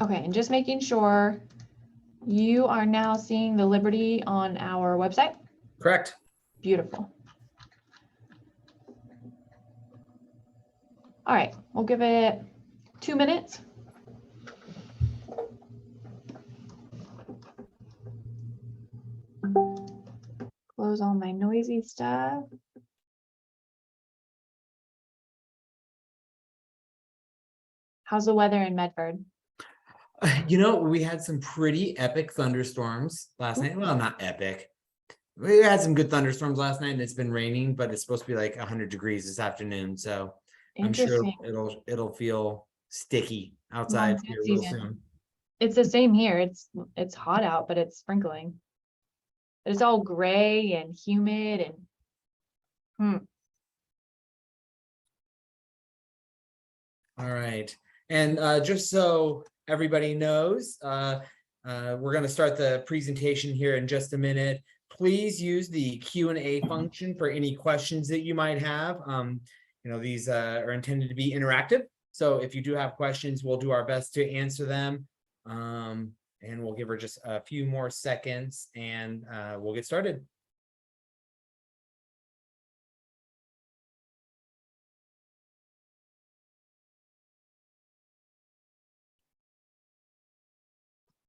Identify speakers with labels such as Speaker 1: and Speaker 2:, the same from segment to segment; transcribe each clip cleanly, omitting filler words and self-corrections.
Speaker 1: Okay, and just making sure you are now seeing the Liberty on our website.
Speaker 2: Correct.
Speaker 1: Beautiful. All right, we'll give it 2 minutes. Close all my noisy stuff. How's the weather in Medford?
Speaker 2: You know, we had some pretty epic thunderstorms last night. Well, not epic. We had some good thunderstorms last night, and it's been raining, but it's supposed to be like 100 degrees this afternoon. So I'm sure
Speaker 1: Interesting.
Speaker 2: it'll feel sticky outside here real soon.
Speaker 1: It's the same here. It's hot out, but it's sprinkling. But it's all gray and humid and
Speaker 2: All right. And just so everybody knows, we're going to start the presentation here in just a minute. Please use the Q&A function for any questions that you might have. You know, these are intended to be interactive. So if you do have questions, we'll do our best to answer them. And we'll give her just a few more seconds and we'll get started.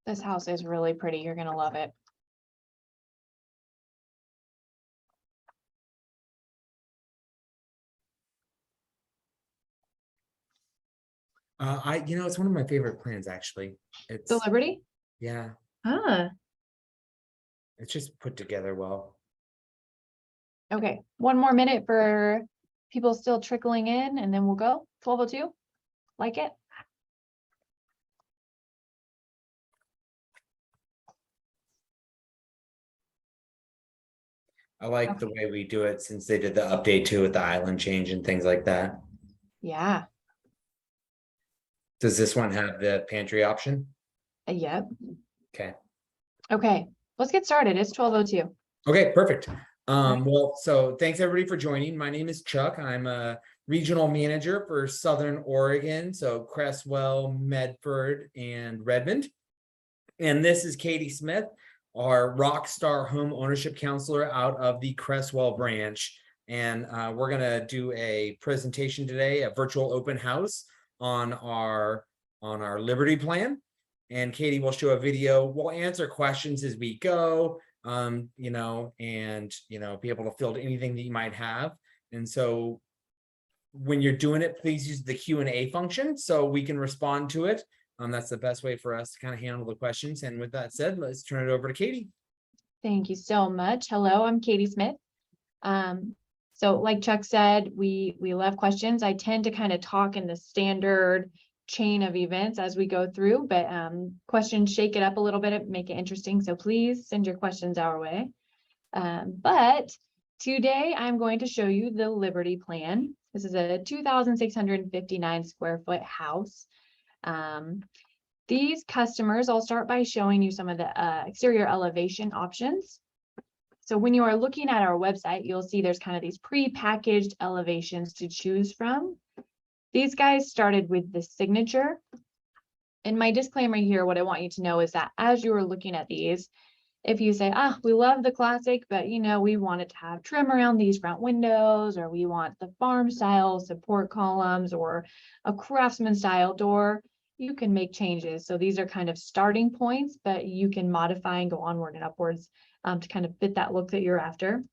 Speaker 1: this house is really pretty. You're gonna love it.
Speaker 2: You know, it's one of my favorite plans, actually. It's
Speaker 1: The Liberty?
Speaker 2: Yeah,
Speaker 1: Ah,
Speaker 2: it's just put together well.
Speaker 1: okay. 1 more minute for people still trickling in and then we'll go. 12:02. Like it?
Speaker 2: I like the way we do it since they did the update too with the island change and things like that.
Speaker 1: Yeah.
Speaker 2: Does this one have the pantry option?
Speaker 1: Yep.
Speaker 2: Okay.
Speaker 1: Okay. Let's get started. It's 12:02.
Speaker 2: Okay, perfect. Well, so thanks everybody for joining. My name is Chuck. I'm a regional manager for Southern Oregon, so Cresswell, Medford, and Redmond. And this is Katie Smith, our rock star home ownership counselor out of the Cresswell branch. And we're gonna do a presentation today, a virtual open house on our Liberty plan. And Katie will show a video. We'll answer questions as we go, you know, and, you know, be able to field anything that you might have. And so when you're doing it, please use the Q&A function so we can respond to it. That's the best way for us to kind of handle the questions. And with that said, let's turn it over to Katie.
Speaker 1: Thank you so much. Hello, I'm Katie Smith. So like Chuck said, we love questions. I tend to kind of talk in the standard chain of events as we go through, but questions shake it up a little bit, make it interesting. So please send your questions our way. But today I'm going to show you the Liberty plan. This is a 2,659 square foot house. These customers, I'll start by showing you some of the exterior elevation options. So when you are looking at our website, you'll see there's kind of these pre-packaged elevations to choose from. These guys started with the signature. And my disclaimer here, what I want you to know is that as you are looking at these, if you say, we love the classic, but you know, we want it to have trim around these front windows, or we want the farm style support columns or a craftsman style door, you can make changes. So these are kind of starting points, but you can modify and go onward and upwards to kind of fit that look that you're after.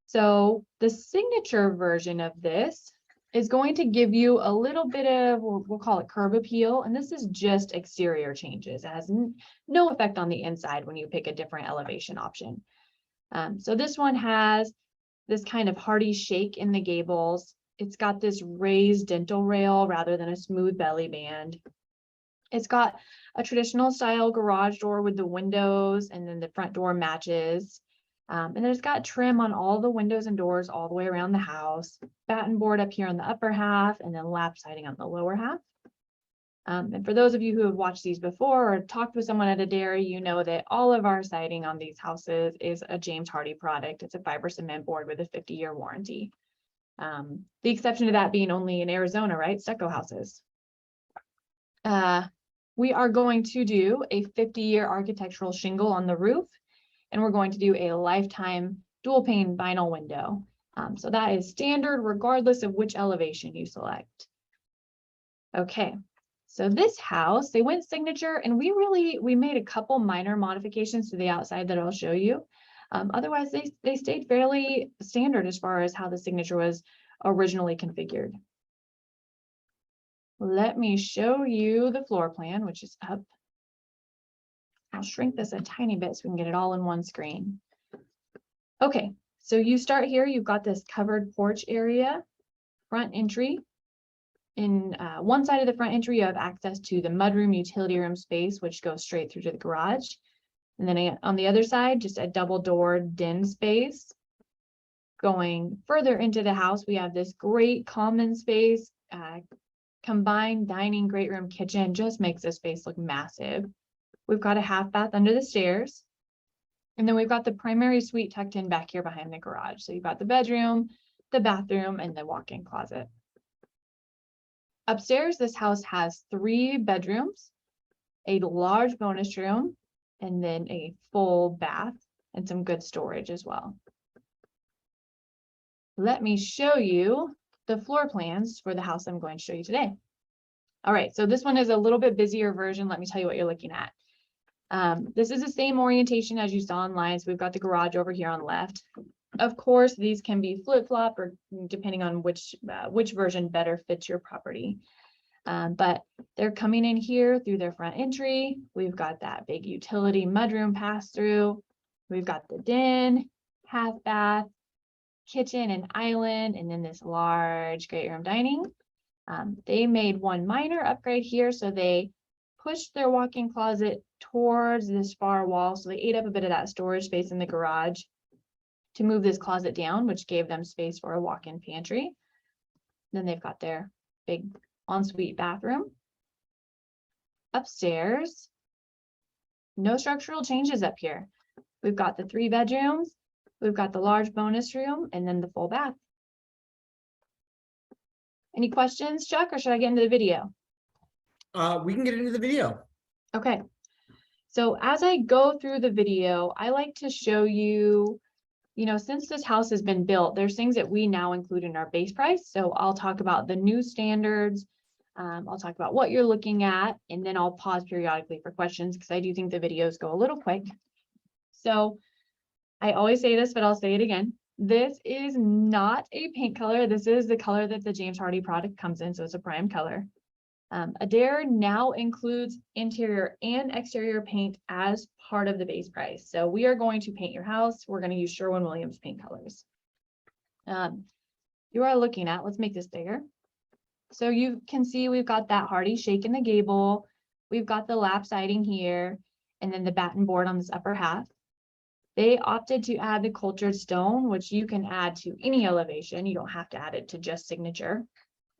Speaker 1: So the signature version of this is going to give you a little bit of, we'll call it curb appeal. And this is just exterior changes. It has no effect on the inside when you pick a different elevation option. So this one has this kind of hearty shake in the gables. It's got this raised dental rail rather than a smooth belly band. It's got a traditional style garage door with the windows, and then the front door matches. And then it's got trim on all the windows and doors all the way around the house, batten board up here on the upper half, and then lap siding on the lower half. And for those of you who have watched these before or talked with someone at Adair, you know that all of our siding on these houses is a James Hardie product. It's a fiber cement board with a 50-year warranty. The exception to that being only in Arizona, right? Stucco houses. we are going to do a 50-year architectural shingle on the roof, and we're going to do a lifetime dual pane vinyl window. So that is standard regardless of which elevation you select. Okay, so this house, they went signature, and we made a couple minor modifications to the outside that I'll show you. Otherwise, they stayed fairly standard as far as how the signature was originally configured. Let me show you the floor plan, which is up. I'll shrink this a tiny bit so we can get it all in one screen. Okay, so you start here, you've got this covered porch area, front entry. In one side of the front entry, you have access to the mudroom utility room space, which goes straight through to the garage. And then on the other side, just a double door den space. Going further into the house, we have this great common space, combined dining, great room, kitchen, just makes this space look massive. We've got a half bath under the stairs. And then we've got the primary suite tucked in back here behind the garage. So you've got the bedroom, the bathroom, and the walk-in closet. Upstairs, this house has 3 bedrooms, a large bonus room, and then a full bath and some good storage as well. Let me show you the floor plans for the house I'm going to show you today. All right, so this one is a little bit busier version. Let me tell you what you're looking at. This is the same orientation as you saw online. So we've got the garage over here on the left. Of course, these can be flip-flop or depending on which version better fits your property. But they're coming in here through their front entry. We've got that big utility mudroom pass-through. We've got the den, half bath, kitchen and island, and then this large great room dining. They made one minor upgrade here. So they pushed their walk-in closet towards this far wall. So they ate up a bit of that storage space in the garage to move this closet down, which gave them space for a walk-in pantry. Then they've got their big ensuite bathroom. Upstairs, no structural changes up here. We've got the 3 bedrooms, we've got the large bonus room, and then the full bath. Any questions, Chuck, or should I get into the video?
Speaker 2: We can get into the video.
Speaker 1: Okay. So as I go through the video, I like to show you, since this house has been built, there's things that we now include in our base price. So I'll talk about the new standards. I'll talk about what you're looking at, and then I'll pause periodically for questions because I do think the videos go a little quick. So I always say this, but I'll say it again. This is not a paint color. This is the color that the James Hardie product comes in. So it's a prime color. Adair now includes interior and exterior paint as part of the base price. So we are going to paint your house. We're going to use Sherwin-Williams paint colors. You are looking at, let's make this bigger. So you can see we've got that Hardie shake in the gable. We've got the lap siding here, and then the batten board on this upper half. They opted to add the cultured stone, which you can add to any elevation. You don't have to add it to just signature.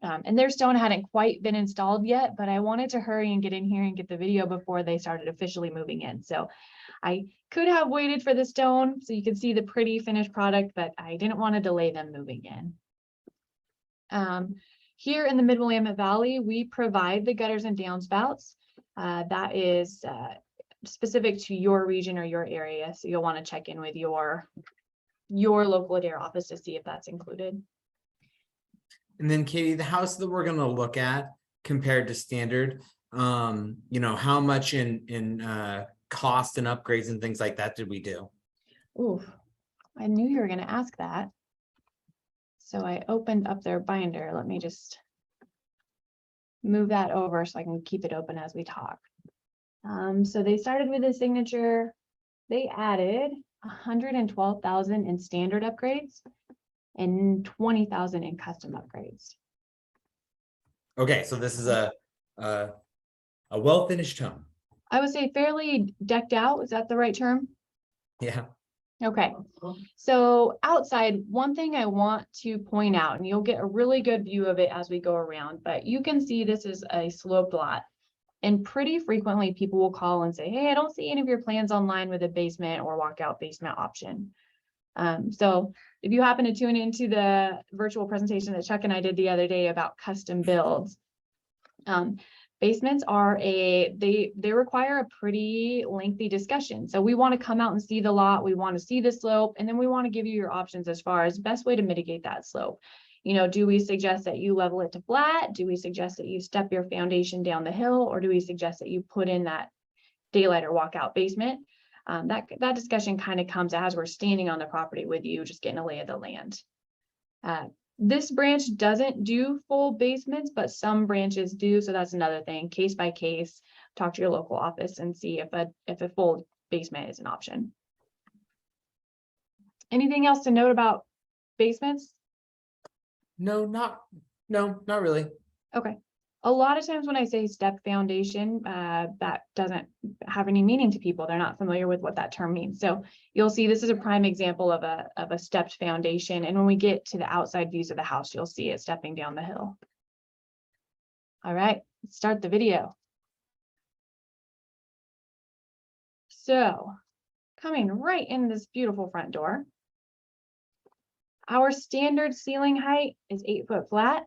Speaker 1: And their stone hadn't quite been installed yet, but I wanted to hurry and get in here and get the video before they started officially moving in. So I could have waited for the stone so you could see the pretty finished product, but I didn't want to delay them moving in. Here in the Mid-Willamette Valley, we provide the gutters and downspouts. That is specific to your region or your area. So you'll want to check in with your local Adair office to see if that's included.
Speaker 2: And then Katie, the house that we're going to look at compared to standard, how much in cost and upgrades and things like that did we do?
Speaker 1: Ooh, I knew you were going to ask that. So I opened up their binder. Let me just move that over so I can keep it open as we talk. So they started with a signature. They added 112,000 in standard upgrades and 20,000 in custom upgrades. Okay,
Speaker 2: so this is a well-finished home.
Speaker 1: I would say fairly decked out. Is that the right term?
Speaker 2: Yeah.
Speaker 1: Okay, so outside, one thing I want to point out, and you'll get a really good view of it as we go around, but you can see this is a sloped lot. And pretty frequently people will call and say, hey, I don't see any of your plans online with a basement or walkout basement option. So if you happen to tune into the virtual presentation that Chuck and I did the other day about custom builds, Basements are they require a pretty lengthy discussion. So we want to come out and see the lot, we want to see the slope, and then we want to give you your options as far as best way to mitigate that slope. You know, do we suggest that you level it to flat? Do we suggest that you step your foundation down the hill? Or do we suggest that you put in that daylight or walkout basement? That discussion kind of comes as we're standing on the property with you, just getting a lay of the land. This branch doesn't do full basements, but some branches do. So that's another thing, case by case, talk to your local office and see if a full basement is an option. Anything else to note about basements?
Speaker 2: No, not really.
Speaker 1: Okay. A lot of times when I say step foundation, that doesn't have any meaning to people. They're not familiar with what that term means. So you'll see this is a prime example of a stepped foundation. And when we get to the outside views of the house, you'll see it stepping down the hill. All right, let's start the video. So coming right in this beautiful front door, our standard ceiling height is 8 foot flat.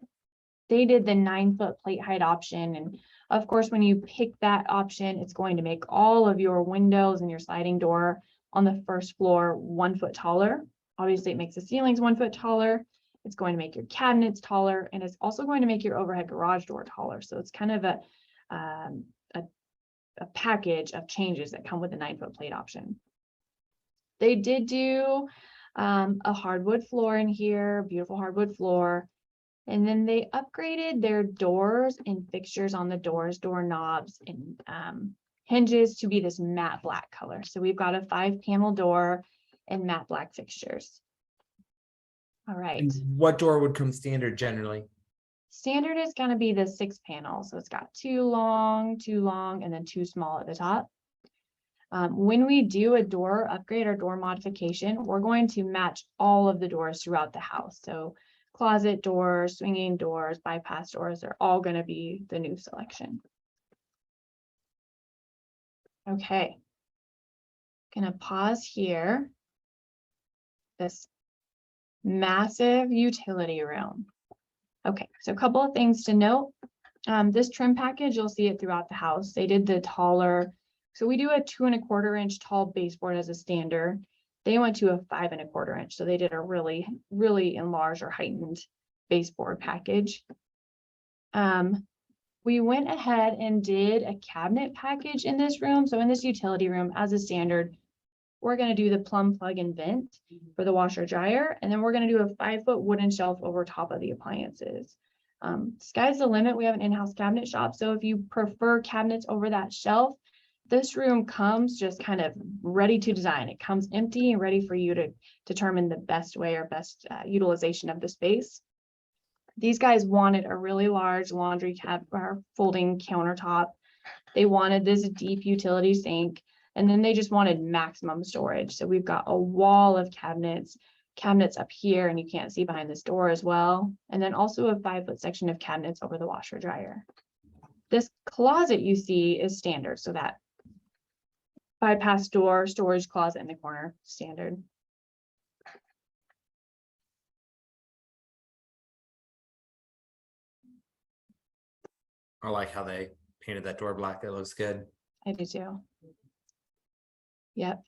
Speaker 1: They did the 9 foot plate height option. And of course, when you pick that option, it's going to make all of your windows and your sliding door on the first floor 1 foot taller. Obviously, it makes the ceilings 1 foot taller. It's going to make your cabinets taller, and it's also going to make your overhead garage door taller. So it's kind of a package of changes that come with the 9 foot plate option. They did do a hardwood floor in here, beautiful hardwood floor. And then they upgraded their doors and fixtures on the doors, doorknobs and hinges to be this matte black color. So we've got a 5-panel door and matte black fixtures. All right.
Speaker 2: And what door would come standard generally?
Speaker 1: Standard is going to be the 6 panel. So it's got 2 long, and then 2 small at the top. When we do a door upgrade or door modification, we're going to match all of the doors throughout the house. So closet doors, swinging doors, bypass doors are all going to be the new selection. Okay. Gonna pause here. This massive utility room. Okay, so a couple of things to note. This trim package, you'll see it throughout the house. They did the taller, so we do a 2 1/4 inch tall baseboard as a standard. They went to a 5 1/4 inch. So they did a really, really enlarged or heightened baseboard package. We went ahead and did a cabinet package in this room. So in this utility room as a standard, we're going to do the plumb plug and vent for the washer dryer. And then we're going to do a 5 foot wooden shelf over top of the appliances. Sky's the limit. We have an in-house cabinet shop. So if you prefer cabinets over that shelf, this room comes just kind of ready to design. It comes empty and ready for you to determine the best way or best utilization of the space. These guys wanted a really large laundry cab or folding countertop. They wanted this deep utility sink, and then they just wanted maximum storage. So we've got a wall of cabinets up here, and you can't see behind this door as well. And then also a 5 foot section of cabinets over the washer dryer. This closet you see is standard. So that bypass door, storage closet in the corner, standard.
Speaker 2: I like how they painted that door black. It looks good.
Speaker 1: I do too. Yep.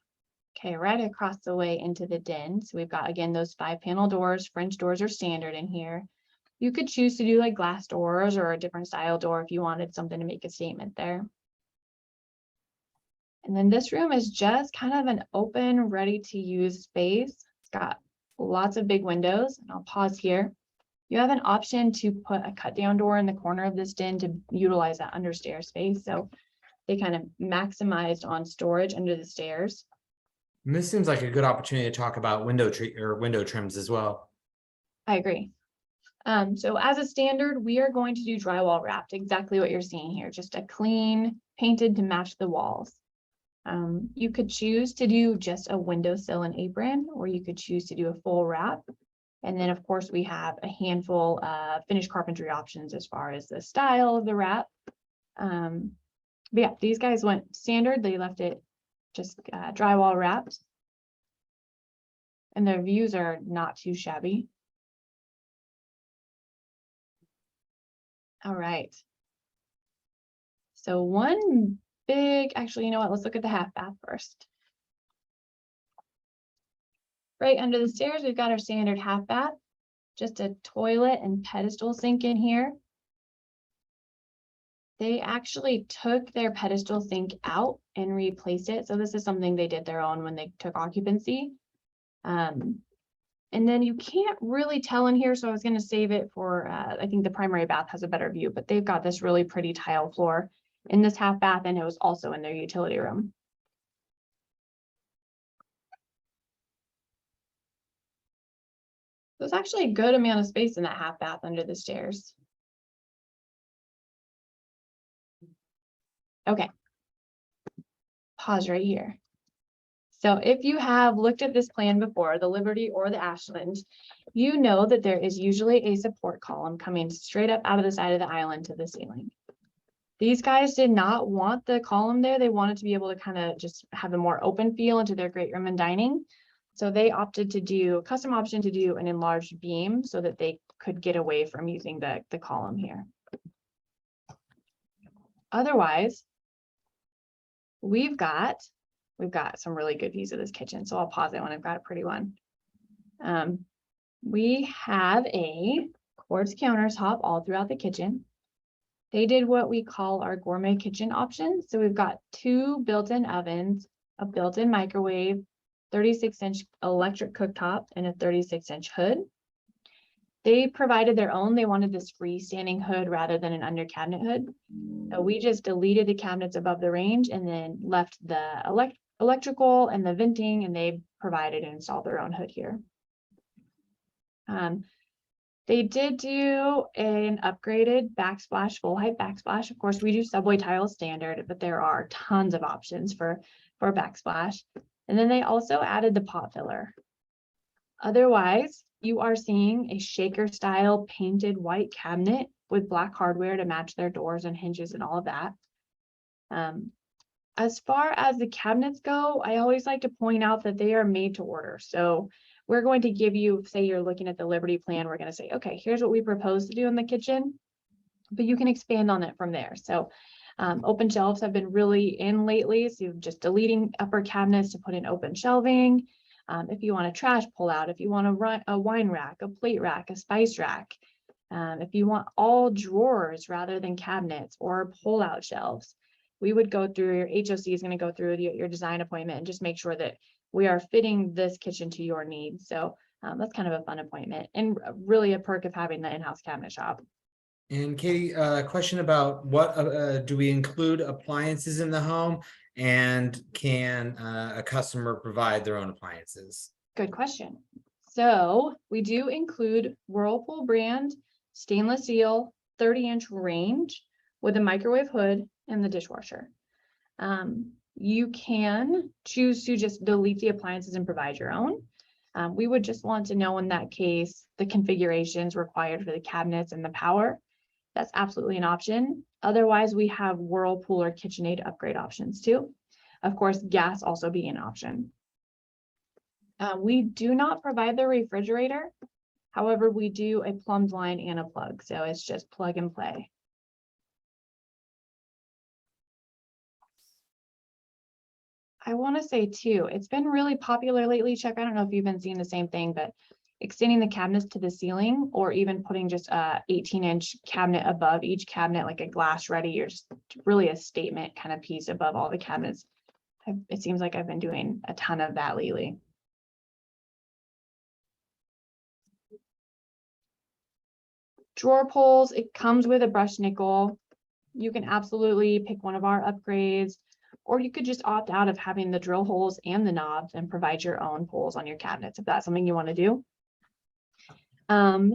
Speaker 1: Okay, right across the way into the den. So we've got, again, those 5-panel doors. French doors are standard in here. You could choose to do like glass doors or a different style door if you wanted something to make a statement there. And then this room is just kind of an open, ready to use space. It's got lots of big windows, and I'll pause here. You have an option to put a cut down door in the corner of this den to utilize that understairs space. So they kind of maximized on storage under the stairs.
Speaker 2: And this seems like a good opportunity to talk about window trims as well.
Speaker 1: I agree. So as a standard, we are going to do drywall wrapped, exactly what you're seeing here, just a clean painted to match the walls. You could choose to do just a windowsill and apron, or you could choose to do a full wrap. And then, of course, we have a handful of finished carpentry options as far as the style of the wrap. But yeah, these guys went standard. They left it just drywall wrapped. And their views are not too shabby. All right. So one big, actually, you know what? Let's look at the half bath first. Right under the stairs, we've got our standard half bath, just a toilet and pedestal sink in here. They actually took their pedestal sink out and replaced it. So this is something they did their own when they took occupancy. And then you can't really tell in here, so I was going to save it for, I think the primary bath has a better view, but they've got this really pretty tile floor in this half bath, and it was also in their utility room. There's actually a good amount of space in that half bath under the stairs. Okay. Pause right here. So if you have looked at this plan before, the Liberty or the Ashland, you know that there is usually a support column coming straight up out of the side of the island to the ceiling. These guys did not want the column there. They wanted to be able to kind of just have a more open feel into their great room and dining. So they opted to do, custom option to do an enlarged beam so that they could get away from using the column here. Otherwise, we've got some really good views of this kitchen. So I'll pause it when I've got a pretty one. We have a quartz countertop all throughout the kitchen. They did what we call our gourmet kitchen option. So we've got 2 built-in ovens, a built-in microwave, 36-inch electric cooktop, and a 36-inch hood. They provided their own. They wanted this freestanding hood rather than an under cabinet hood. So we just deleted the cabinets above the range and then left the electrical and the venting, and they provided and installed their own hood here. They did do an upgraded backsplash, full height backsplash. Of course, we do subway tile standard, but there are tons of options for backsplash. And then they also added the pot filler. Otherwise, you are seeing a shaker style painted white cabinet with black hardware to match their doors and hinges and all of that. As far as the cabinets go, I always like to point out that they are made to order. So we're going to give you, say you're looking at the Liberty plan, we're going to say, okay, here's what we propose to do in the kitchen, but you can expand on it from there. So open shelves have been really in lately. So you're just deleting upper cabinets to put in open shelving. If you want a trash pull out, if you want a wine rack, a plate rack, a spice rack, if you want all drawers rather than cabinets or pull out shelves, we would go through, your HOC is going to go through your design appointment and just make sure that we are fitting this kitchen to your needs. So that's kind of a fun appointment and really a perk of having the in-house cabinet shop.
Speaker 2: And Katie, question about what do we include appliances in the home, and can a customer provide their own appliances?
Speaker 1: Good question. So we do include Whirlpool brand stainless steel 30-inch range with a microwave hood and the dishwasher. You can choose to just delete the appliances and provide your own. We would just want to know in that case the configurations required for the cabinets and the power. That's absolutely an option. Otherwise, we have Whirlpool or KitchenAid upgrade options too. Of course, gas also being an option. We do not provide the refrigerator. However, we do a plumbed line and a plug. So it's just plug and play. I want to say too, it's been really popular lately, Chuck. I don't know if you've been seeing the same thing, but extending the cabinets to the ceiling or even putting just a 18-inch cabinet above each cabinet, like a glass ready, or just really a statement kind of piece above all the cabinets. It seems like I've been doing a ton of that lately. Drawer pulls, it comes with a brushed nickel. You can absolutely pick one of our upgrades, or you could just opt out of having the drill holes and the knobs and provide your own pulls on your cabinets if that's something you want to do.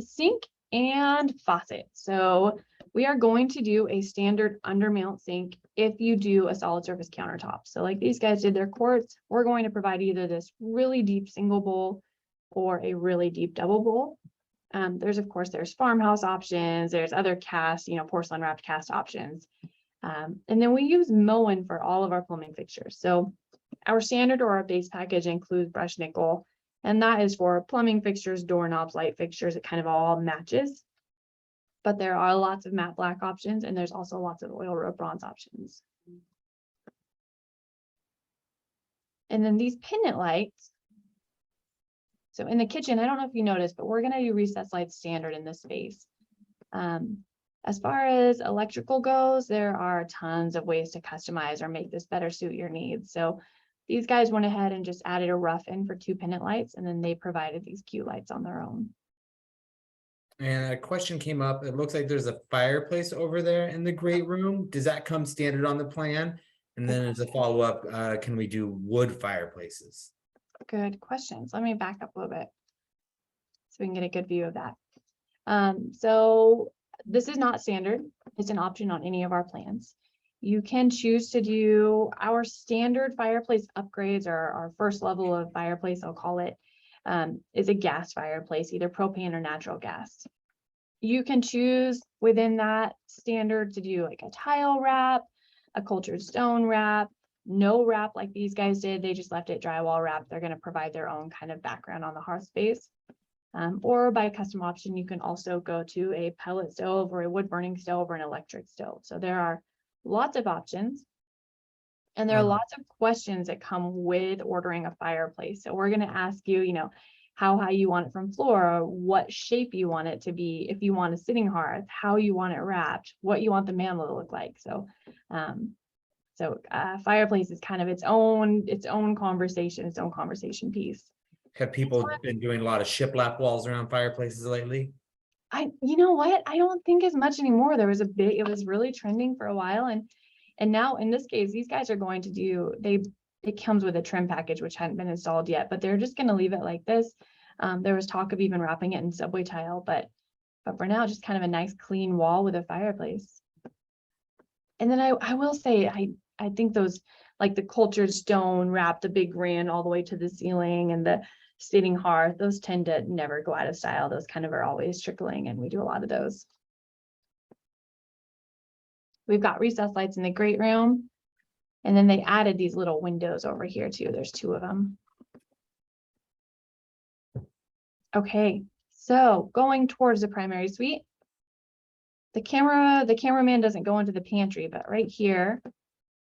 Speaker 1: Sink and faucet. So we are going to do a standard undermount sink if you do a solid surface countertop. So like these guys did their quartz, we're going to provide either this really deep single bowl or a really deep double bowl. There's farmhouse options, there's other cast, porcelain wrapped cast options. And then we use Moen for all of our plumbing fixtures. So our standard or our base package includes brushed nickel, and that is for plumbing fixtures, doorknobs, light fixtures. It kind of all matches. but there are lots of matte black options, and there's also lots of oil road bronze options. And then these pendant lights. So in the kitchen, I don't know if you noticed, but we're gonna do recessed lights standard in this space. As far as electrical goes, there are tons of ways to customize or make this better suit your needs. So these guys went ahead and just added a rough in for 2 pendant lights, and then they provided these cute lights on their own.
Speaker 2: And a question came up. It looks like there's a fireplace over there in the great room. Does that come standard on the plan? And then as a follow-up, can we do wood fireplaces?
Speaker 1: Good questions. Let me back up a little bit so we can get a good view of that. So this is not standard. It's an option on any of our plans. You can choose to do our standard fireplace upgrades, or our first level of fireplace, I'll call it, is a gas fireplace, either propane or natural gas. You can choose within that standard to do like a tile wrap, a cultured stone wrap, no wrap like these guys did. They just left it drywall wrap. They're going to provide their own kind of background on the hearth space. Or by a custom option, you can also go to a pellet stove or a wood burning stove or an electric stove. So there are lots of options. And there are lots of questions that come with ordering a fireplace. So we're going to ask you, how high you want it from floor, what shape you want it to be, if you want a sitting hearth, how you want it wrapped, what you want the mantle to look like. So fireplace is kind of its own conversation piece.
Speaker 2: Have people been doing a lot of shiplap walls around fireplaces lately?
Speaker 1: You know what? I don't think as much anymore. It was really trending for a while. And now in this case, these guys are going to do, it comes with a trim package, which hadn't been installed yet, but they're just going to leave it like this. There was talk of even wrapping it in subway tile, but for now, just kind of a nice clean wall with a fireplace. And then I will say, I think those, like the cultured stone wrap, the big grand all the way to the ceiling, and the sitting hearth, those tend to never go out of style. Those kind of are always trickling, and we do a lot of those. We've got recessed lights in the great room. And then they added these little windows over here too. There's 2 of them. Okay, so going towards the primary suite. The cameraman doesn't go into the pantry, but right here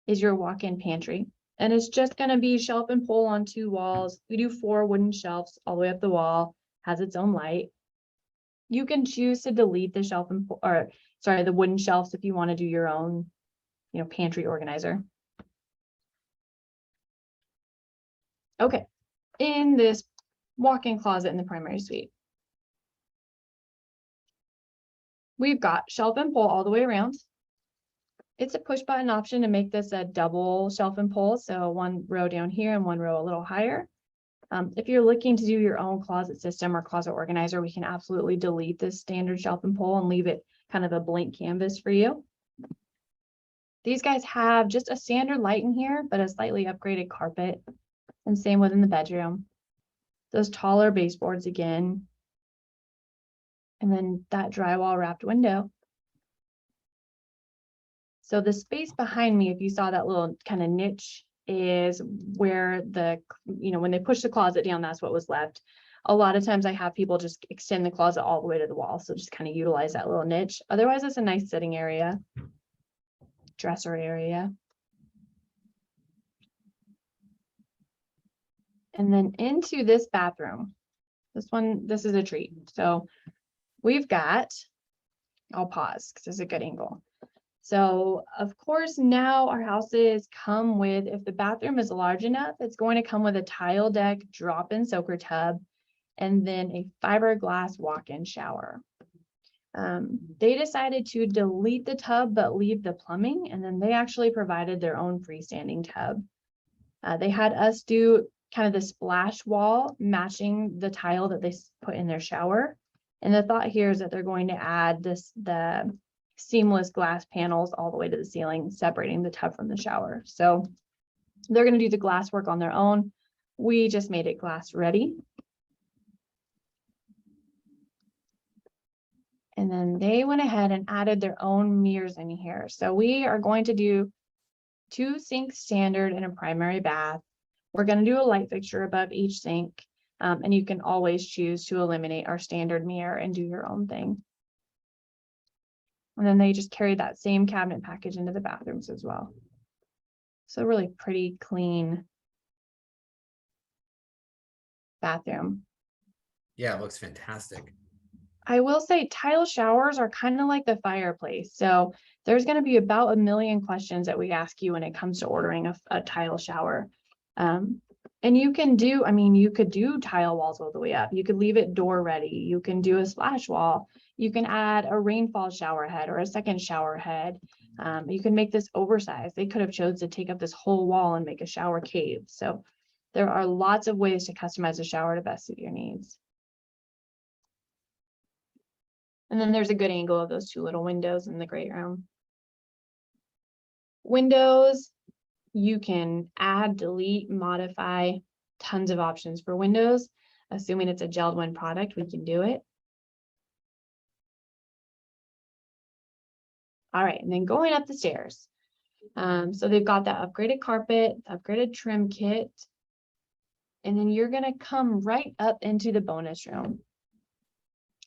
Speaker 1: is your walk-in pantry. And it's just going to be shelf and pole on 2 walls. We do 4 wooden shelves all the way up the wall, has its own light. You can choose to delete the shelf and the wooden shelves if you want to do your own, pantry organizer. Okay, in this walk-in closet in the primary suite, we've got shelf and pole all the way around. It's a push button option to make this a double shelf and pole. So 1 row down here and 1 row a little higher. If you're looking to do your own closet system or closet organizer, we can absolutely delete this standard shelf and pole and leave it kind of a blank canvas for you. These guys have just a standard light in here, but a slightly upgraded carpet, and same within the bedroom. Those taller baseboards again. And then that drywall wrapped window. So the space behind me, if you saw that little kind of niche, is where when they push the closet down, that's what was left. A lot of times I have people just extend the closet all the way to the wall. So just kind of utilize that little niche. Otherwise, it's a nice sitting area, dresser area. And then into this bathroom. This is a treat. So we've got, I'll pause because it's a good angle. So of course, now our houses come with, if the bathroom is large enough, it's going to come with a tile deck, drop-in soaker tub, and then a fiberglass walk-in shower. They decided to delete the tub, but leave the plumbing, and then they actually provided their own freestanding tub. They had us do kind of the splash wall matching the tile that they put in their shower. And the thought here is that they're going to add the seamless glass panels all the way to the ceiling, separating the tub from the shower. So they're going to do the glass work on their own. We just made it glass ready. And then they went ahead and added their own mirrors in here. So we are going to do 2 sinks standard and a primary bath. We're going to do a light fixture above each sink. And you can always choose to eliminate our standard mirror and do your own thing. And then they just carried that same cabinet package into the bathrooms as well. So really pretty clean bathroom.
Speaker 2: Yeah, it looks fantastic.
Speaker 1: I will say tile showers are kind of like the fireplace. So there's going to be about 1 million questions that we ask you when it comes to ordering a tile shower. And you can do, I mean, you could do tile walls all the way up. You could leave it door ready. You can do a splash wall. You can add a rainfall shower head or a second shower head. You can make this oversized. They could have chose to take up this whole wall and make a shower cave. So there are lots of ways to customize a shower to best suit your needs. And then there's a good angle of those 2 little windows in the great room. Windows, you can add, delete, modify, tons of options for windows. Assuming it's a JELD-WIN product, we can do it. All right, and then going up the stairs. So they've got that upgraded carpet, upgraded trim kit, and then you're gonna come right up into the bonus room.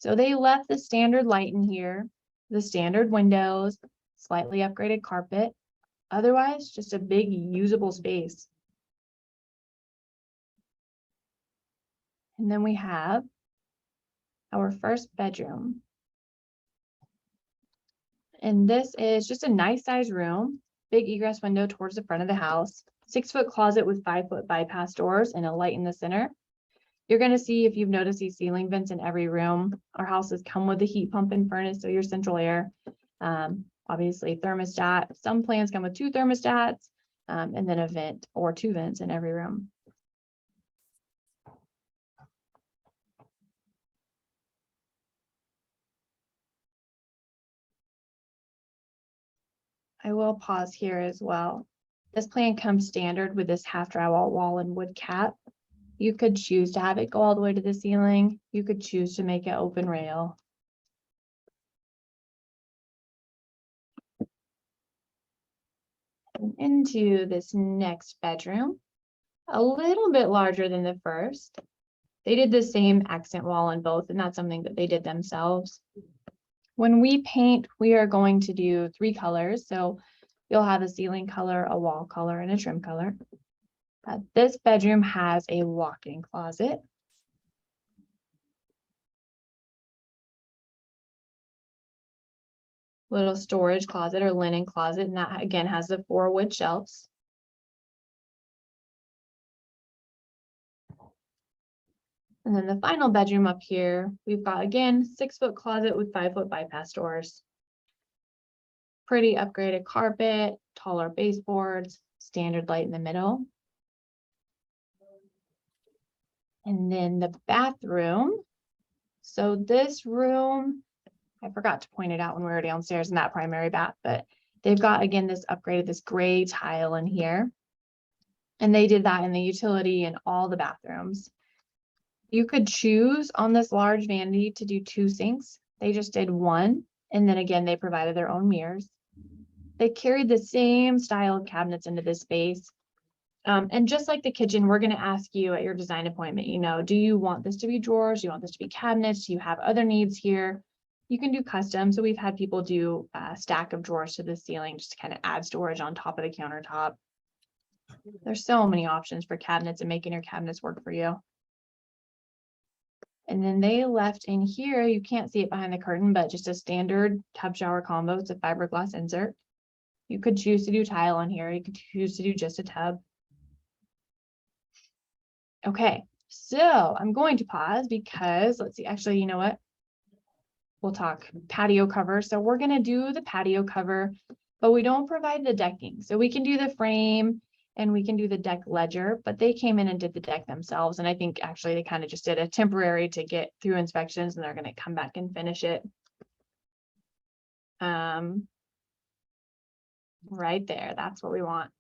Speaker 1: So they left the standard light in here, the standard windows, slightly upgraded carpet. Otherwise, just a big usable space. And then we have our first bedroom. And this is just a nice size room, big egress window towards the front of the house, 6-foot closet with 5-foot bypass doors and a light in the center. You're going to see, if you've noticed, these ceiling vents in every room. Our houses come with a heat pump and furnace, so your central air. Obviously thermostat. Some plans come with 2 thermostats, and then a vent or 2 vents in every room. I will pause here as well. This plan comes standard with this half drywall wall and wood cap. You could choose to have it go all the way to the ceiling. You could choose to make it open rail. And into this next bedroom, a little bit larger than the first. They did the same accent wall in both, and that's something that they did themselves. When we paint, we are going to do 3 colors. So you'll have a ceiling color, a wall color, and a trim color. This bedroom has a walk-in closet. Little storage closet or linen closet, and that again has the 4 wood shelves. And then the final bedroom up here, we've got again 6-foot closet with 5-foot bypass doors. Pretty upgraded carpet, taller baseboards, standard light in the middle. And then the bathroom. So this room, I forgot to point it out when we were downstairs in that primary bath, but they've got, again, this upgraded, this gray tile in here. And they did that in the utility and all the bathrooms. You could choose on this large vanity to do 2 sinks. They just did 1. And then again, they provided their own mirrors. They carried the same style of cabinets into this space. And just like the kitchen, we're going to ask you at your design appointment, you know, do you want this to be drawers? Do you want this to be cabinets? Do you have other needs here? You can do custom. So we've had people do a stack of drawers to the ceiling just to kind of add storage on top of the countertop. There's so many options for cabinets and making your cabinets work for you. And then they left in here, you can't see it behind the curtain, but just a standard tub shower combo. It's a fiberglass insert. You could choose to do tile on here. You could choose to do just a tub. Okay, so I'm going to pause because let's see, actually, you know what? We'll talk patio cover. So we're going to do the patio cover, but we don't provide the decking. So we can do the frame and we can do the deck ledger, but they came in and did the deck themselves. And I think actually they kind of just did a temporary to get through inspections, and they're going to come back and finish it. Right there, that's what we want.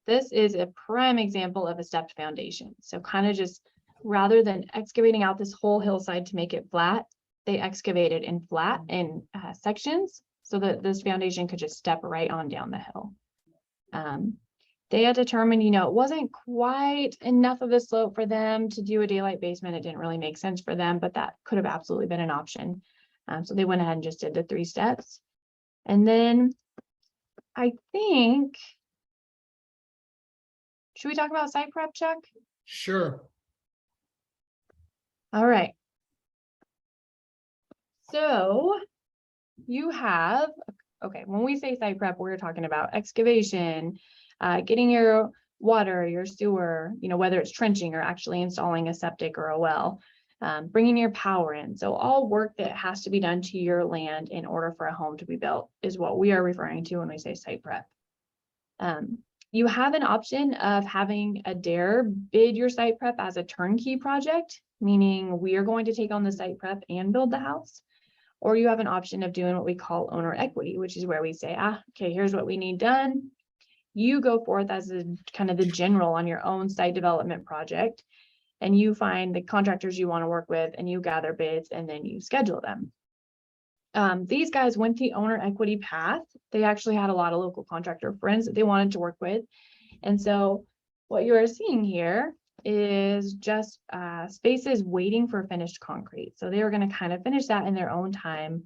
Speaker 1: This is a prime example of a stepped foundation. So kind of just, rather than excavating out this whole hillside to make it flat, they excavated in flat in sections so that this foundation could just step right on down the hill. They had determined, you know, it wasn't quite enough of a slope for them to do a daylight basement. It didn't really make sense for them, but that could have absolutely been an option. So they went ahead and just did the 3 steps. And then I think, should we talk about site prep, Chuck?
Speaker 2: Sure.
Speaker 1: All right. So you have, okay, when we say site prep, we're talking about excavation, getting your water, your sewer, whether it's trenching or actually installing a septic or a well, bringing your power in. So all work that has to be done to your land in order for a home to be built is what we are referring to when we say site prep. You have an option of having Adair bid your site prep as a turnkey project, meaning we are going to take on the site prep and build the house. Or you have an option of doing what we call owner equity, which is where we say, okay, here's what we need done. You go forth as a kind of the general on your own site development project, and you find the contractors you want to work with, and you gather bids, and then you schedule them. These guys went the owner equity path. They actually had a lot of local contractor friends that they wanted to work with. And so what you are seeing here is just spaces waiting for finished concrete. So they were going to kind of finish that in their own time.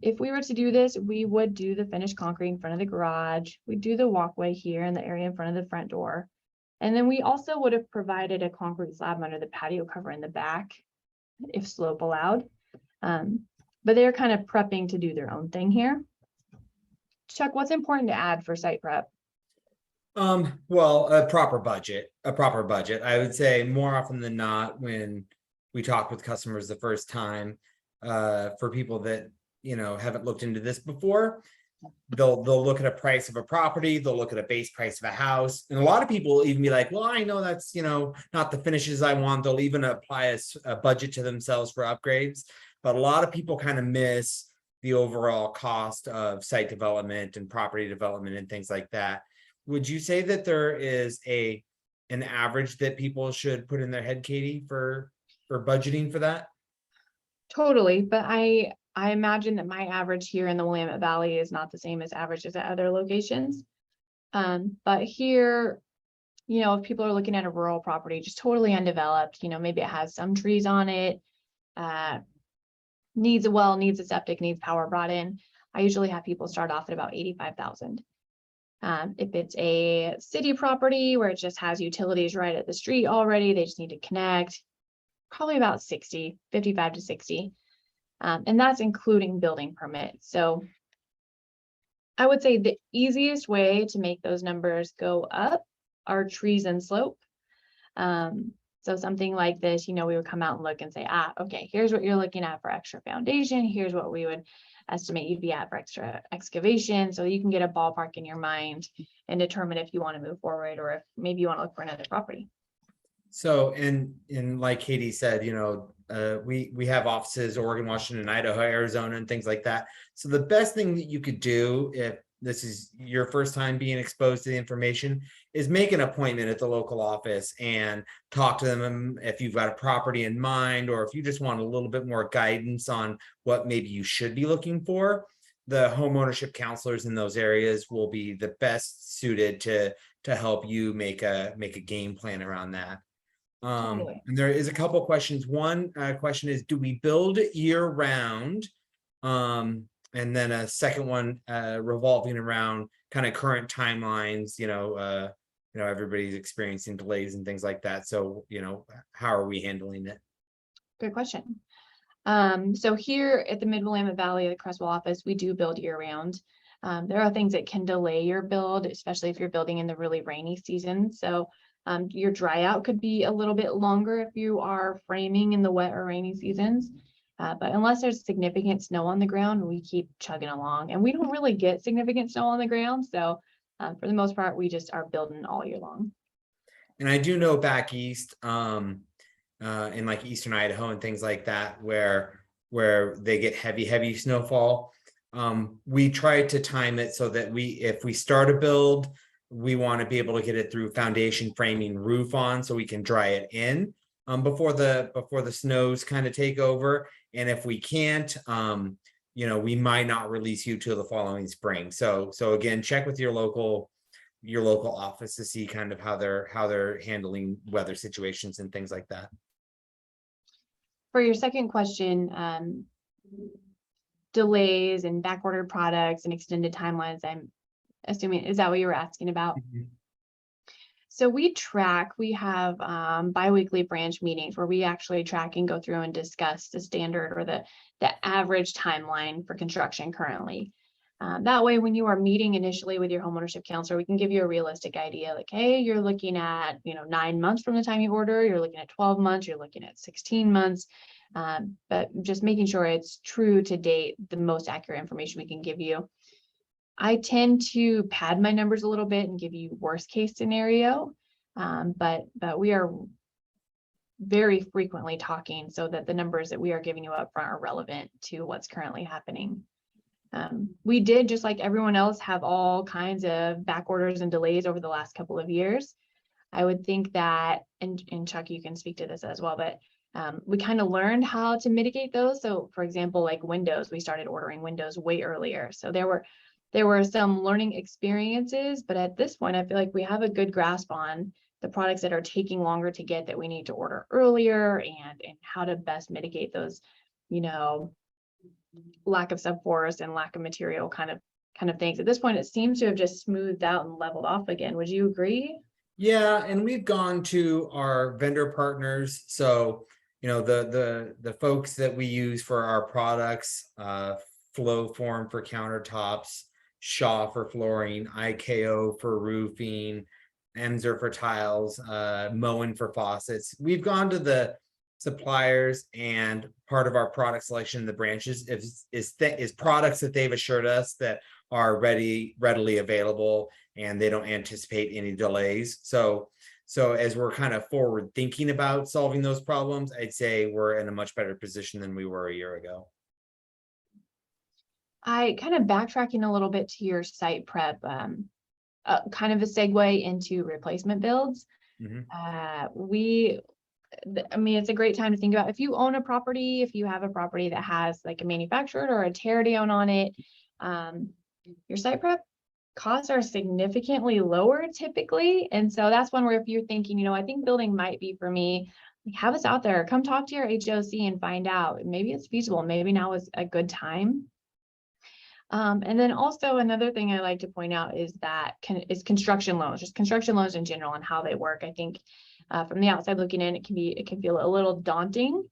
Speaker 1: If we were to do this, we would do the finished concrete in front of the garage. We'd do the walkway here in the area in front of the front door. And then we also would have provided a concrete slab under the patio cover in the back, if slope allowed. But they're kind of prepping to do their own thing here. Chuck, what's important to add for site prep?
Speaker 2: Well, a proper budget. I would say more often than not, when we talk with customers the first time, for people that, haven't looked into this before, they'll look at a price of a property, they'll look at a base price of a house. And a lot of people even be like, well, I know that's, not the finishes I want. They'll even apply a budget to themselves for upgrades. But a lot of people kind of miss the overall cost of site development and property development and things like that. Would you say that there is an average that people should put in their head, Katie, for budgeting for that?
Speaker 1: Totally, but I imagine that my average here in the Willamette Valley is not the same as averages at other locations. But here, if people are looking at a rural property, just totally undeveloped, maybe it has some trees on it, needs a well, needs a septic, needs power brought in. I usually have people start off at about 85,000. If it's a city property where it just has utilities right at the street already, they just need to connect, probably about 60, 55 to 60. And that's including building permits. So I would say the easiest way to make those numbers go up are trees and slope. So something like this, we would come out and look and say, okay, here's what you're looking at for extra foundation. Here's what we would estimate you'd be at for extra excavation. So you can get a ballpark in your mind and determine if you want to move forward or if maybe you want to look for another property.
Speaker 2: So, and like Katie said, we have offices, Oregon, Washington, Idaho, Arizona, and things like that. So the best thing that you could do if this is your first time being exposed to the information is make an appointment at the local office and talk to them if you've got a property in mind, or if you just want a little bit more guidance on what maybe you should be looking for. The home ownership counselors in those areas will be the best suited to help you make a game plan around that.
Speaker 1: Totally.
Speaker 2: And there is a couple of questions. One question is, do we build year round? And then a second one revolving around kind of current timelines, everybody's experiencing delays and things like that. So, how are we handling it?
Speaker 1: Good question. So here at the Mid-Willamette Valley, the Creswell office, we do build year round. There are things that can delay your build, especially if you're building in the really rainy season. So your dry out could be a little bit longer if you are framing in the wet or rainy seasons. But unless there's significant snow on the ground, we keep chugging along, and we don't really get significant snow on the ground. So for the most part, we just are building all year long.
Speaker 2: And I do know back east, in like eastern Idaho and things like that, where they get heavy snowfall. We try to time it so that if we start a build, we want to be able to get it through foundation, framing, roof on, so we can dry it in before the snows kind of take over. And if we can't, we might not release you till the following spring. So again, check with your local office to see kind of how they're handling weather situations and things like that.
Speaker 1: For your second question, delays and backordered products and extended timelines, I'm assuming, is that what you were asking about? So we have biweekly branch meetings where we actually track and go through and discuss the standard or the average timeline for construction currently. That way, when you are meeting initially with your homeownership counselor, we can give you a realistic idea, like, hey, you're looking at, 9 months from the time you order, you're looking at 12 months, you're looking at 16 months. But just making sure it's true to date, the most accurate information we can give you. I tend to pad my numbers a little bit and give you worst case scenario, but we are very frequently talking so that the numbers that we are giving you up front are relevant to what's currently happening. We did, just like everyone else, have all kinds of back orders and delays over the last couple of years. I would think that, and Chuck, you can speak to this as well, but we kind of learned how to mitigate those. So for example, like windows, we started ordering windows way earlier. So there were some learning experiences, but at this point, I feel like we have a good grasp on the products that are taking longer to get that we need to order earlier, and how to best mitigate those, lack of subforce and lack of material kind of things. At this point, it seems to have just smoothed out and leveled off again. Would you agree?
Speaker 2: Yeah, and we've gone to our vendor partners. So, the folks that we use for our products, Flowform for countertops, Shaw for flooring, IKO for roofing, Emser for tiles, Moen for faucets. We've gone to the suppliers, and part of our product selection in the branches is products that they've assured us that are readily available, and they don't anticipate any delays. So as we're kind of forward thinking about solving those problems, I'd say we're in a much better position than we were a year ago.
Speaker 1: I kind of backtracking a little bit to your site prep, kind of a segue into replacement builds. It's a great time to think about if you own a property, if you have a property that has like a manufactured or a tear down on it, your site prep costs are significantly lower typically. And so that's one where if you're thinking, I think building might be for me, like, have us out there, come talk to your HOC and find out. Maybe it's feasible. Maybe now is a good time. And then also another thing I like to point out is construction loans, just construction loans in general and how they work. I think from the outside looking in, it can feel a little daunting.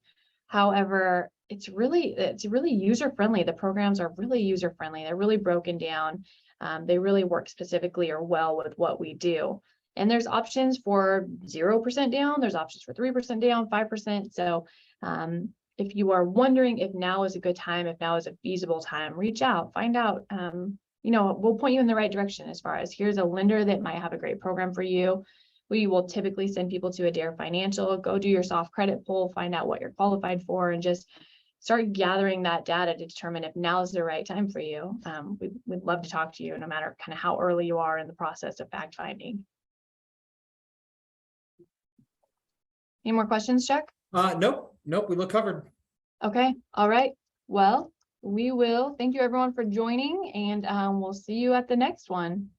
Speaker 1: However, it's really user friendly. The programs are really user friendly. They're really broken down. They really work specifically or well with what we do. And there's options for 0% down. There's options for 3% down, 5%. So if you are wondering if now is a good time, if now is a feasible time, reach out, find out. We'll point you in the right direction as far as here's a lender that might have a great program for you. We will typically send people to Adair Financial, go do your soft credit pull, find out what you're qualified for, and just start gathering that data to determine if now is the right time for you. We'd love to talk to you no matter kind of how early you are in the process of fact finding. Any more questions, Chuck?
Speaker 2: Nope, we look covered.
Speaker 1: Okay, all right. Well, we will thank you everyone for joining, and we'll see you at the next one.